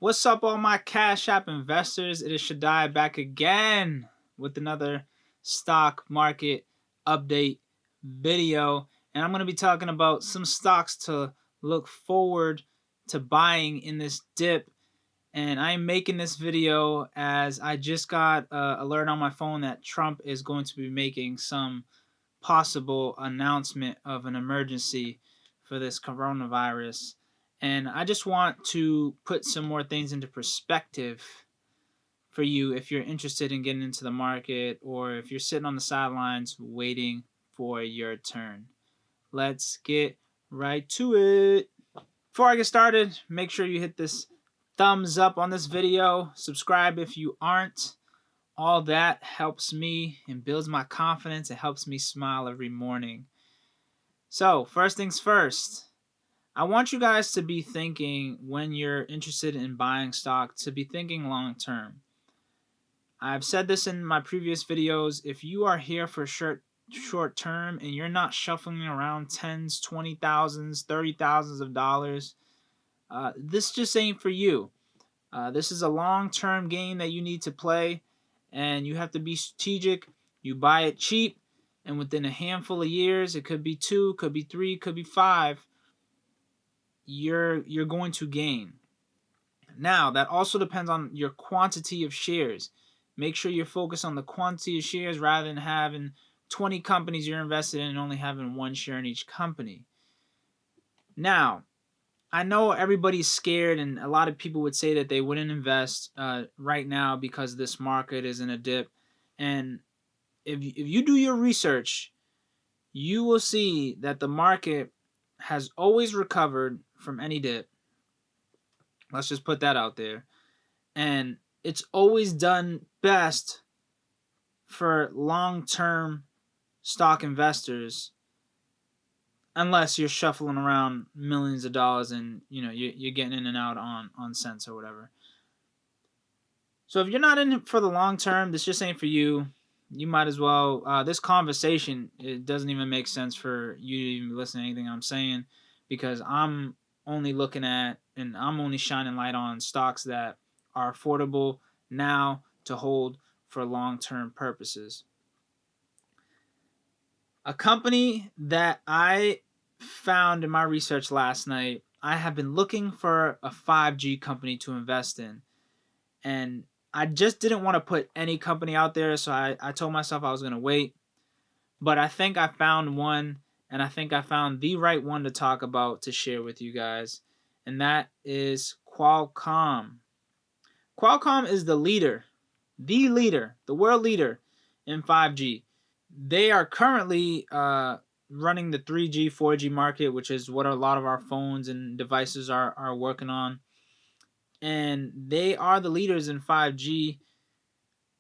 What's up, all my Cash App investors? It is Shadai back again with another stock market update video. And I'm going to be talking about some stocks to look forward to buying in this dip. And I'm making this video as I just got an alert on my phone that Trump is going to be making some possible announcement of an emergency for this coronavirus. And I just want to put some more things into perspective for you if you're interested in getting into the market or if you're sitting on the sidelines waiting for your turn. Let's get right to it. Before I get started, make sure you hit this thumbs up on this video. Subscribe if you aren't. All that helps me and builds my confidence. It helps me smile every morning. So, first things first. I want you guys to be thinking, when you're interested in buying stock, to be thinking long term. I've said this in my previous videos. If you are here for short term and you're not shuffling around tens, 20,000s, 30,000s of dollars, this just ain't for you. This is a long-term game that you need to play, and you have to be strategic. You buy it cheap, and within a handful of years, it could be 2, could be 3, could be 5, you're going to gain. Now, that also depends on your quantity of shares. Make sure you're focused on the quantity of shares rather than having 20 companies you're invested in and only having 1 share in each company. Now, I know everybody's scared, and a lot of people would say that they wouldn't invest right now because this market is in a dip. And if you do your research, you will see that the market has always recovered from any dip. Let's just put that out there. And it's always done best for long-term stock investors, unless you're shuffling around millions of dollars and you're getting in and out on cents or whatever. So if you're not in it for the long term, this just ain't for you. You might as well. This conversation, it doesn't even make sense for you to even listen to anything I'm saying, because I'm only looking at and I'm only shining light on stocks that are affordable now to hold for long-term purposes. A company that I found in my research last night, I have been looking for a 5G company to invest in. And I just didn't want to put any company out there, so I told myself I was going to wait. But I think I found one, and I think I found the right one to talk about, to share with you guys. And that is Qualcomm. Qualcomm is the world leader in 5G. They are currently running the 3G, 4G market, which is what a lot of our phones and devices are working on. And they are the leaders in 5G.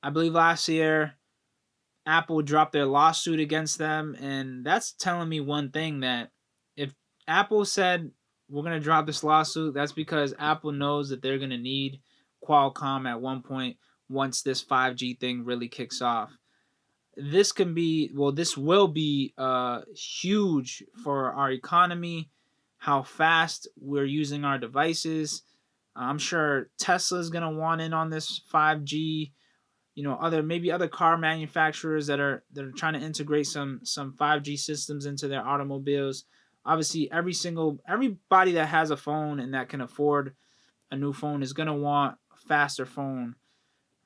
I believe last year, Apple dropped their lawsuit against them. And that's telling me one thing, that if Apple said, we're going to drop this lawsuit, that's because Apple knows that they're going to need Qualcomm at one point once this 5G thing really kicks off. This will be huge for our economy, how fast we're using our devices. I'm sure Tesla's going to want in on this 5G. Other car manufacturers that are trying to integrate some 5G systems into their automobiles. Obviously, everybody that has a phone and that can afford a new phone is going to want a faster phone.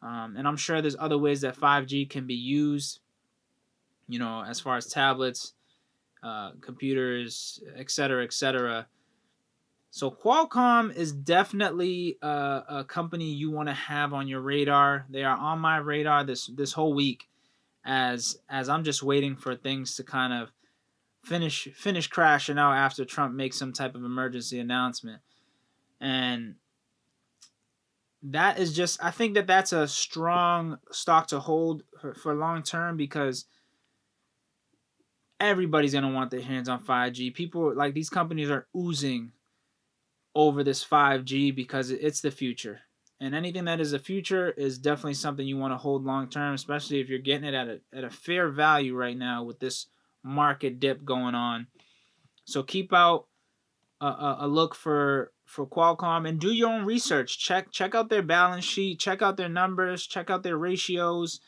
And I'm sure there's other ways that 5G can be used, as far as tablets, computers, etc., etc. So Qualcomm is definitely a company you want to have on your radar. They are on my radar this whole week, as I'm just waiting for things to kind of finish crashing out after Trump makes some type of emergency announcement. And that is just, I think that's a strong stock to hold for long term, because everybody's going to want their hands on 5G. People, like, these companies are oozing over this 5G because it's the future. And anything that is the future is definitely something you want to hold long term, especially if you're getting it at a fair value right now with this market dip going on. So keep out a look for for Qualcomm and do your own research. Check out their balance sheet, check out their numbers, check out their ratios,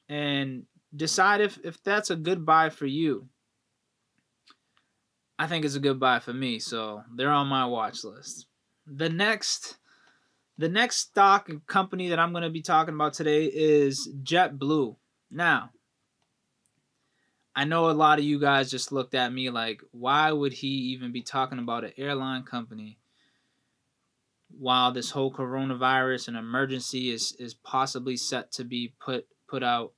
and decide if that's a good buy for you. I think it's a good buy for me, so they're on my watch list. The next stock company that I'm going to be talking about today is JetBlue. Now, I know a lot of you guys just looked at me like, why would he even be talking about an airline company while this whole coronavirus and emergency is possibly set to be put out?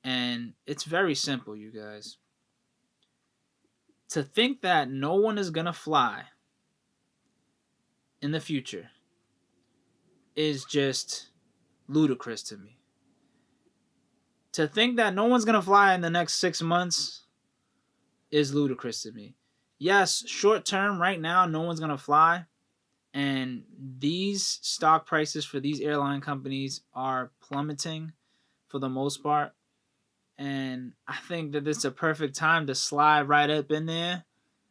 And it's very simple, you guys. To think that no one is going to fly in the future is just ludicrous to me. To think that no one's going to fly in the next 6 months is ludicrous to me. Yes, short term, right now, no one's going to fly. And these stock prices for these airline companies are plummeting for the most part. And I think that this is a perfect time to slide right up in there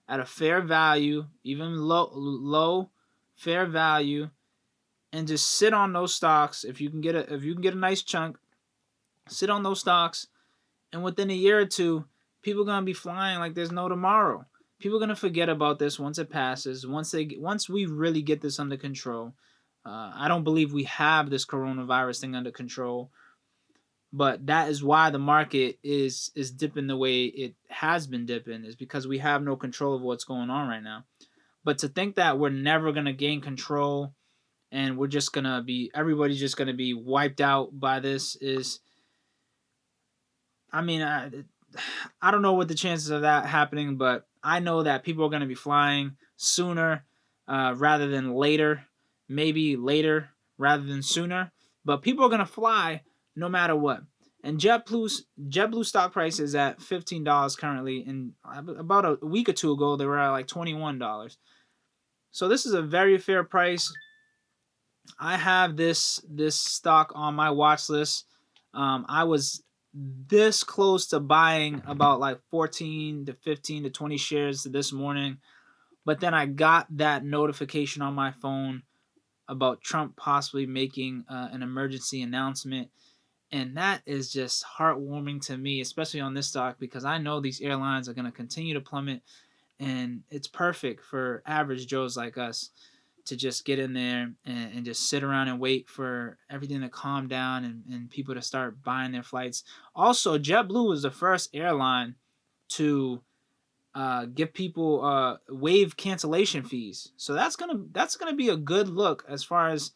at a fair value, even low fair value, and just sit on those stocks. If you can get a nice chunk, sit on those stocks, and within a year or two, people are gonna be flying like there's no tomorrow. People are gonna forget about this once it passes. Once we really get this under control. I don't believe we have this coronavirus thing under control, but that is why the market is dipping the way it has been dipping, is because we have no control of what's going on right now. But to think that we're never gonna gain control and everybody's just gonna be wiped out by this is, I mean, I don't know what the chances of that happening, but I know that people are going to be flying sooner rather than later. Maybe later rather than sooner. But people are going to fly no matter what. And JetBlue stock price is at $15 currently. And about a week or two ago, they were at like $21. So this is a very fair price. I have this stock on my watch list. I was this close to buying about like 14 to 15 to 20 shares this morning, but then I got that notification on my phone about Trump possibly making an emergency announcement, and that is just heartwarming to me, especially on this stock, because I know these airlines are going to continue to plummet, and it's perfect for average Joes like us to just get in there and just sit around and wait for everything to calm down and people to start buying their flights. Also, JetBlue was the first airline to give people waive cancellation fees. So that's gonna be a good look as far as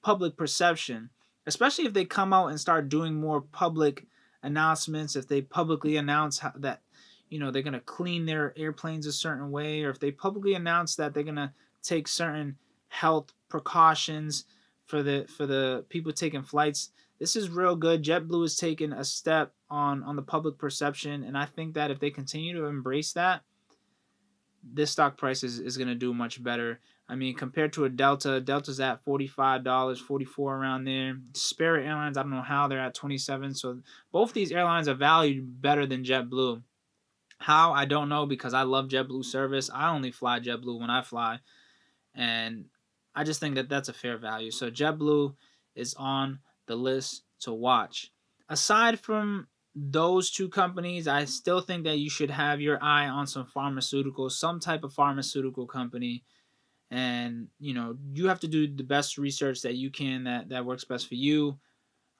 public perception, especially if they come out and start doing more public announcements. If they publicly announce that they're gonna clean their airplanes a certain way, or if they publicly announce that they're gonna take certain health precautions for the people taking flights. This is real good. JetBlue is taking a step on the public perception, and I think that if they continue to embrace that, this stock price is going to do much better. I mean, compared to a Delta's at $45, $44 around there. Spirit Airlines, I don't know how they're at $27. So both these airlines are valued better than JetBlue. How? I don't know, because I love JetBlue service. I only fly JetBlue when I fly, and I just think that that's a fair value. So JetBlue is on the list to watch. Aside from those two companies, I still think that you should have your eye on some pharmaceuticals, some type of pharmaceutical company. And, you have to do the best research that you can that works best for you.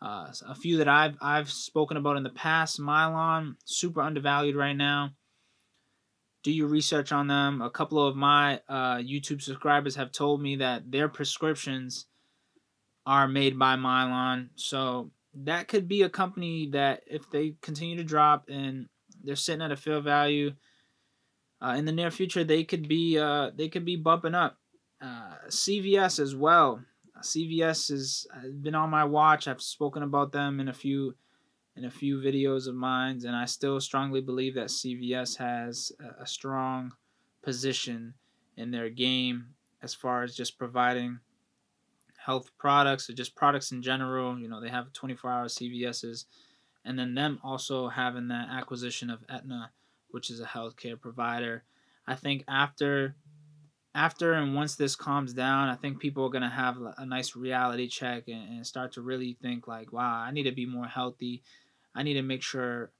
A few that I've spoken about in the past, Mylon, super undervalued right now. Do your research on them. A couple of my YouTube subscribers have told me that their prescriptions are made by Mylon. So that could be a company that, if they continue to drop and they're sitting at a fair value in the near future, they could be bumping up. CVS as well. CVS has been on my watch. I've spoken about them in a few videos of mine, and I still strongly believe that CVS has a strong position in their game as far as just providing health products or just products in general. They have 24-hour CVS's, and then them also having that acquisition of Aetna, which is a healthcare provider. I think after after and once this calms down, I think people are gonna have a nice reality check and start to really think like, wow, I need to be more healthy. I need to make sure,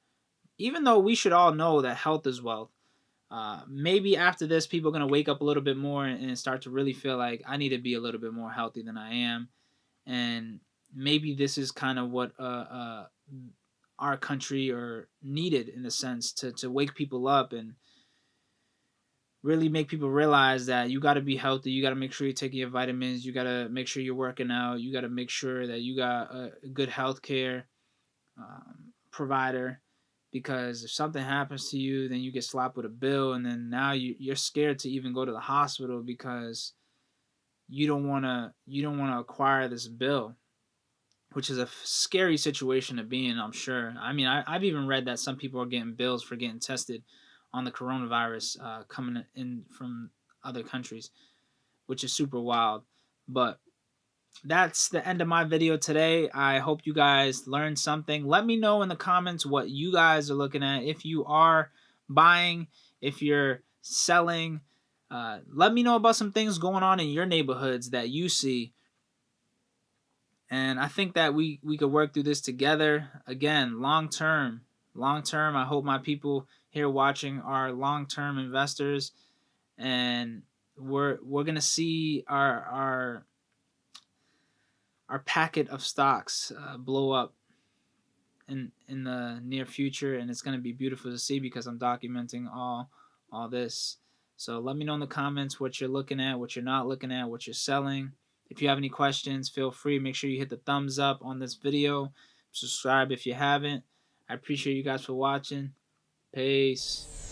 even though we should all know that health is wealth. Maybe after this, people are gonna wake up a little bit more and start to really feel like I need to be a little bit more healthy than I am, and maybe this is kind of what our country or needed in a sense to wake people up and really make people realize that you got to be healthy. You got to make sure you're taking your vitamins. You got to make sure you're working out. You got to make sure that you got a good health care provider, because if something happens to you, then you get slapped with a bill, and then now you're scared to even go to the hospital because you don't want to acquire this bill, which is a scary situation to be in, I'm sure. I mean, I've even read that some people are getting bills for getting tested on the coronavirus coming in from other countries, which is super wild. But that's the end of my video today. I hope you guys learned something. Let me know in the comments what you guys are looking at. If you are buying, if you're selling, let me know about some things going on in your neighborhoods that you see. And I think that we could work through this together. Again, long term. Long term, I hope my people here watching are long term investors, and we're gonna see our packet of stocks blow up in the near future, and it's gonna be beautiful to see because I'm documenting all this. So let me know in the comments what you're looking at, what you're not looking at, what you're selling. If you have any questions, feel free. Make sure you hit the thumbs up on this video. Subscribe if you haven't. I appreciate you guys for watching. Peace.